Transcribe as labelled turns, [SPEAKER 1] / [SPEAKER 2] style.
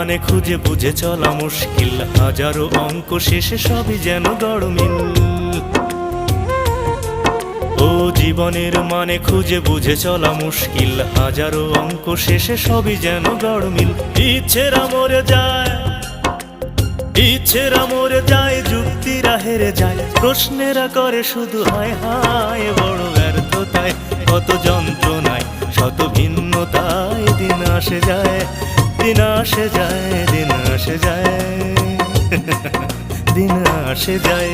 [SPEAKER 1] মানে খুঁজে বুঝে চলা মুশকিল, হাজারো অঙ্ক শেষে সবই যেন গড়মিল। ও জীবনের মানে খুঁজে বুঝে চলা মুশকিল, হাজারো অঙ্ক শেষে সবই যেন গড়মিল। ইচ্ছেরা মরে যায়, ইচ্ছেরা মরে যায়, যুক্তিরা হেরে যায়, প্রশ্নেরা করে শুধু হায় হায়। বড় ব্যর্থতায়, কত যন্ত্রণায়, শত ভিন্নতায় দিন আসে যায়, দিন আসে যায়, দিন আসে যায়, দিন আসে যায়।